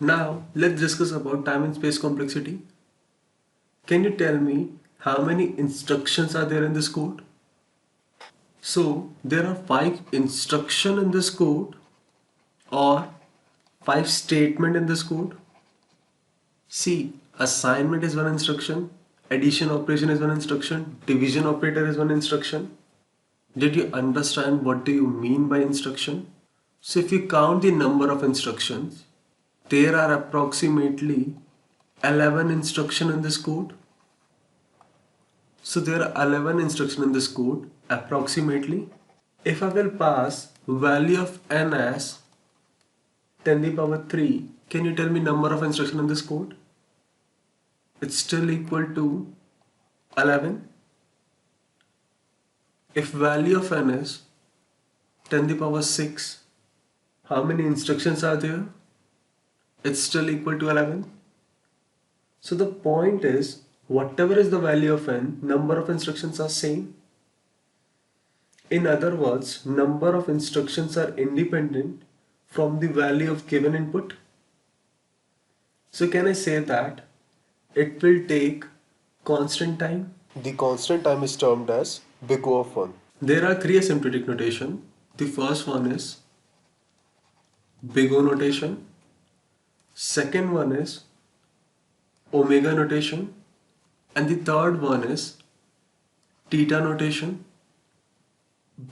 Now let's discuss about time and space complexity. Can you tell me how many instructions are there in this code? So there are 5 instructions in this code or 5 statements in this code. See, assignment is one instruction, addition operation is one instruction, division operator is one instruction. Did you understand what do you mean by instruction? So if you count the number of instructions, there are approximately 11 instructions in this code. So there are 11 instructions in this code approximately. If I will pass value of n as 10 to the power 3, can you tell me number of instructions in this code? It's still equal to 11. If value of n is 10 to the power 6, how many instructions are there? It's still equal to 11. So the point is, whatever is the value of n, number of instructions are same. In other words, number of instructions are independent from the value of given input. So can I say that it will take constant time? The constant time is termed as big O of 1. There are 3 asymptotic notation. The first one is big O notation. Second one is omega notation. And the third one is theta notation.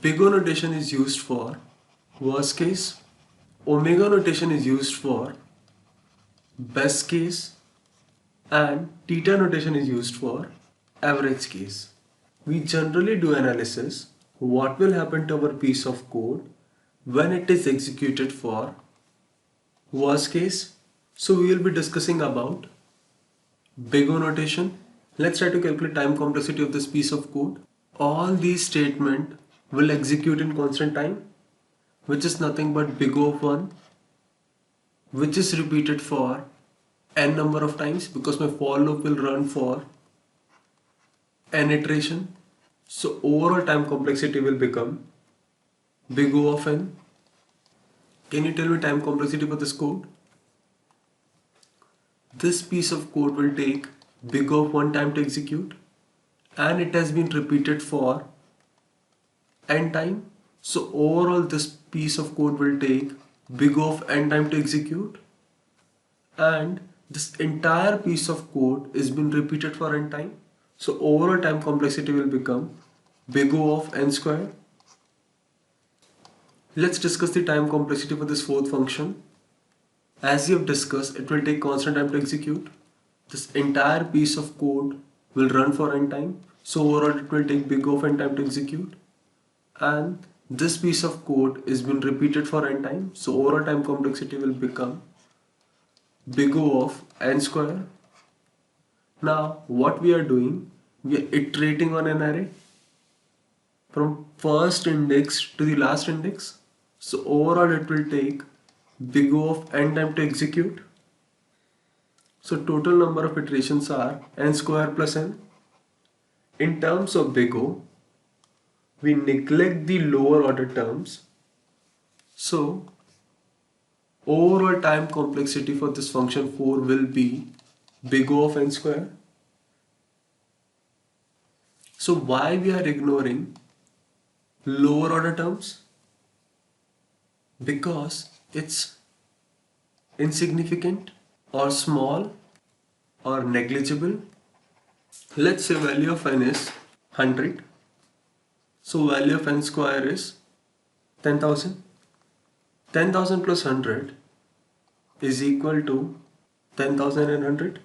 Big O notation is used for worst case. Omega notation is used for best case. And theta notation is used for average case. We generally do analysis what will happen to our piece of code when it is executed for worst case. So we will be discussing about big O notation. Let's try to calculate time complexity of this piece of code. All these statements will execute in constant time, which is nothing but big O of 1, which is repeated for n number of times because my for loop will run for n iteration. So overall time complexity will become big O of n. Can you tell me time complexity for this code? This piece of code will take big O of 1 time to execute and it has been repeated for n time. So overall this piece of code will take big O of n time to execute and this entire piece of code is been repeated for n time. So overall time complexity will become big O of n square. Let's discuss the time complexity for this fourth function. As you have discussed, it will take constant time to execute. This entire piece of code will run for n time. So overall it will take big O of n time to execute. And this piece of code is been repeated for n time. So overall time complexity will become big O of n square. Now what we are doing, we are iterating on an array from first index to the last index. So overall it will take big O of n time to execute. So total number of iterations are n square plus n. In terms of big O, we neglect the lower order terms. So overall time complexity for this function 4 will be big O of n square. So why we are ignoring lower order terms? Because it's insignificant or small or negligible. Let's say value of n is 100. So value of n square is 10,000. 10,000 plus 100 is equal to 10,100,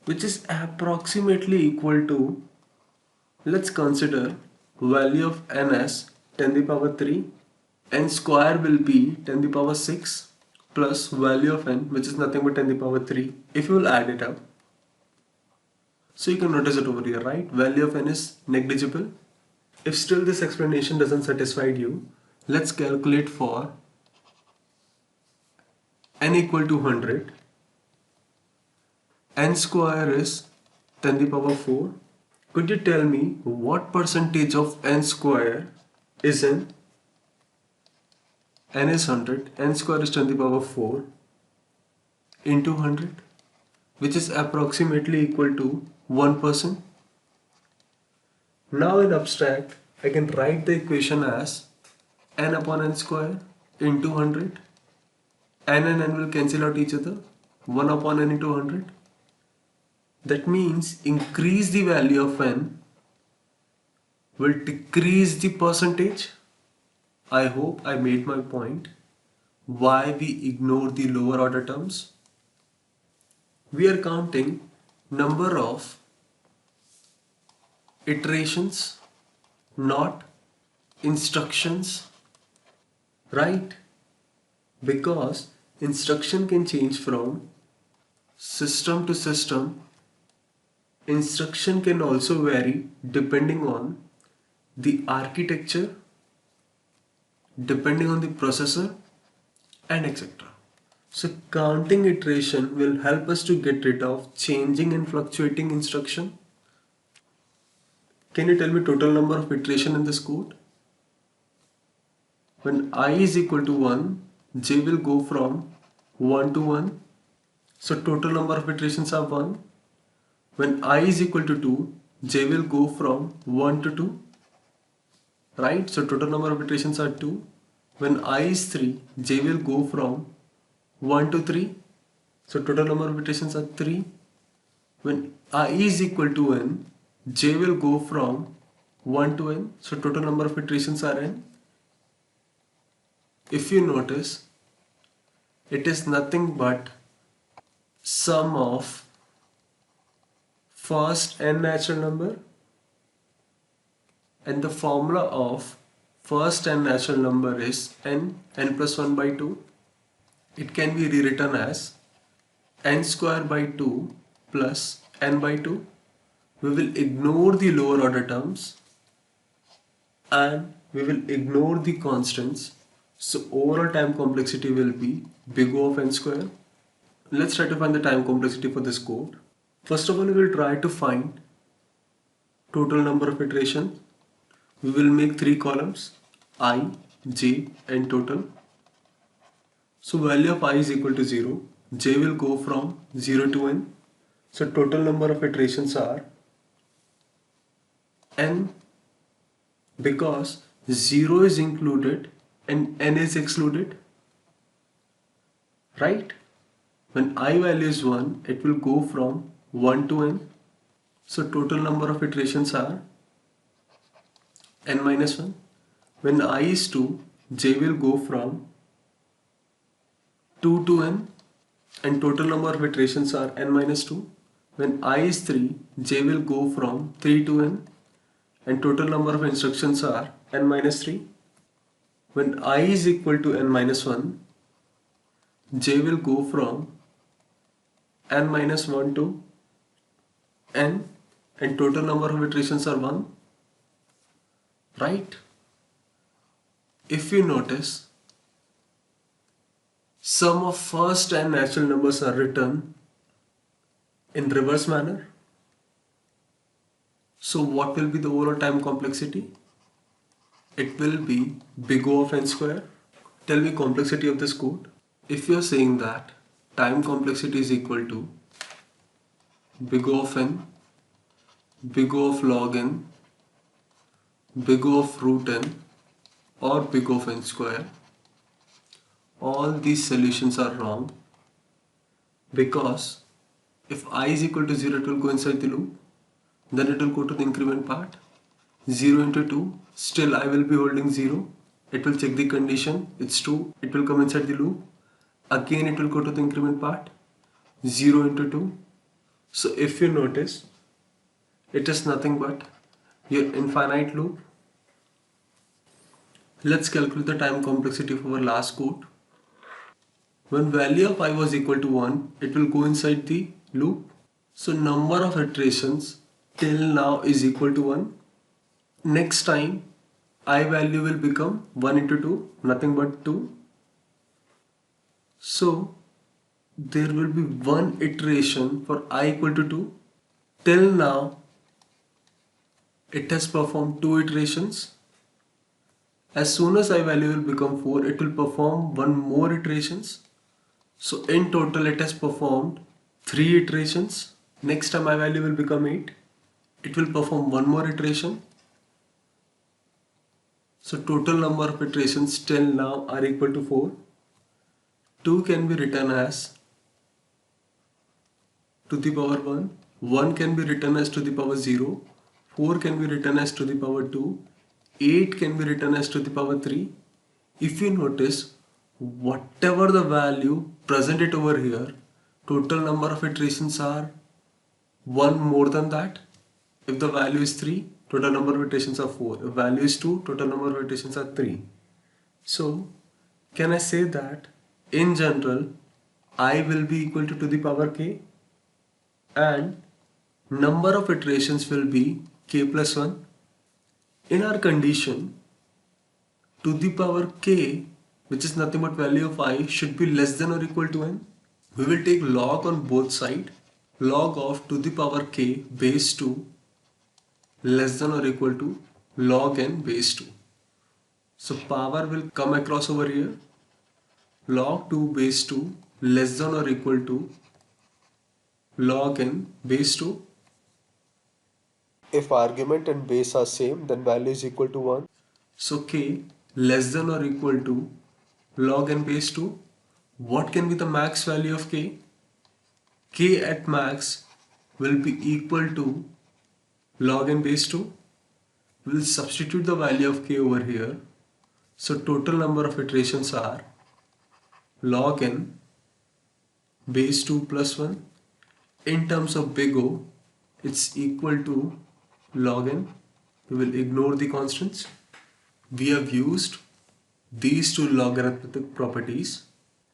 which is approximately equal to, let's consider value of n as 10 to the power 3. N square will be 10 to the power 6 plus value of n, which is nothing but 10 to the power 3. If you will add it up, so you can notice it over here, right? Value of n is negligible. If still this explanation doesn't satisfy you, let's calculate for n equal to 100. N square is 10 to the power 4. Could you tell me what percentage of n square is n? N is 100, n square is 10 to the power 4. into 100, which is approximately equal to 1%. Now in abstract, I can write the equation as n upon n square into 100. N and n will cancel out each other. 1 upon n into 100. That means increase the value of n will decrease the percentage. I hope I made my point. Why we ignore the lower order terms? We are counting number of iterations, not instructions, right? Because instruction can change from system to system. Instruction can also vary depending on the architecture, depending on the processor, and etc. So counting iteration will help us to get rid of changing and fluctuating instruction. Can you tell me total number of iteration in this code? When I is equal to 1, j will go from 1 to 1. So total number of iterations are 1. When I is equal to 2, j will go from 1 to 2. Right? So total number of iterations are 2. When I is 3, j will go from 1 to 3. So total number of iterations are 3. When I is equal to n, j will go from 1 to n. So total number of iterations are n. If you notice, it is nothing but sum of first n natural number, and the formula of first n natural number is n plus 1 by 2. It can be rewritten as n square by 2 plus n by 2. We will ignore the lower order terms and we will ignore the constants. So overall time complexity will be big O of n square. Let's try to find the time complexity for this code. First of all, we will try to find total number of iterations. We will make 3 columns, I, j and total. So value of I is equal to 0. J will go from 0 to n. So total number of iterations are n, because 0 is included and n is excluded. Right? When I value is 1, it will go from 1 to n. So total number of iterations are n minus 1. When I is 2, j will go from 2 to n, and total number of iterations are n minus 2. When I is 3, j will go from 3 to n, and total number of instructions are n minus 3. When I is equal to n minus 1, j will go from n minus 1 to n, and total number of iterations are 1. Right? If you notice, sum of first n natural numbers are written in reverse manner. So what will be the overall time complexity? It will be big O of n square. Tell me complexity of this code. If you are saying that time complexity is equal to big O of n, big O of log n, big O of root n, or big O of n square, all these solutions are wrong, because if I is equal to 0, it will go inside the loop, then it will go to the increment part. 0 into 2, still I will be holding 0. It will check the condition, it's true, it will come inside the loop. Again it will go to the increment part. 0 into 2. So if you notice, it is nothing but your infinite loop. Let's calculate the time complexity for our last code. When value of I was equal to 1, it will go inside the loop. So number of iterations till now is equal to 1. Next time I value will become 1 into 2, nothing but 2. So there will be one iteration for I equal to 2. Till now it has performed 2 iterations. As soon as I value will become 4, it will perform one more iterations. So in total it has performed 3 iterations. Next time my value will become 8. It will perform one more iteration. So total number of iterations till now are equal to 4. 2 can be written as to the power 1. 1 can be written as to the power 0. 4 can be written as to the power 2. 8 can be written as to the power 3. If you notice, whatever the value present it over here, total number of iterations are 1 more than that. If the value is 3, total number of iterations are 4. If value is 2, total number of iterations are 3. So, can I say that in general, I will be equal to the power k, and number of iterations will be k plus 1. In our condition, to the power k, which is nothing but value of I, should be less than or equal to n. We will take log on both sides. Log of to the power k base 2 less than or equal to log n base 2. So power will come across over here. Log 2 base 2 less than or equal to log n base 2. If argument and base are same, then value is equal to 1. So k less than or equal to log n base 2. What can be the max value of k? K at max will be equal to log n base 2. We'll substitute the value of k over here. So total number of iterations are log n base 2 plus 1. In terms of big O, it's equal to log n. We will ignore the constants. We have used these two logarithmic properties.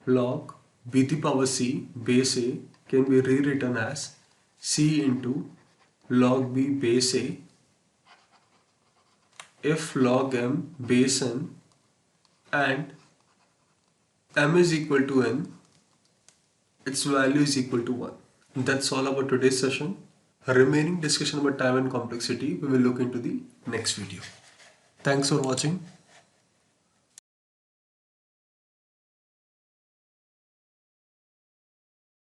Log b to the power c base a can be rewritten as c into log b base a if log m base n and m is equal to n, its value is equal to 1. That's all about today's session. Remaining discussion about time and complexity we will look into the next video. Thanks for watching.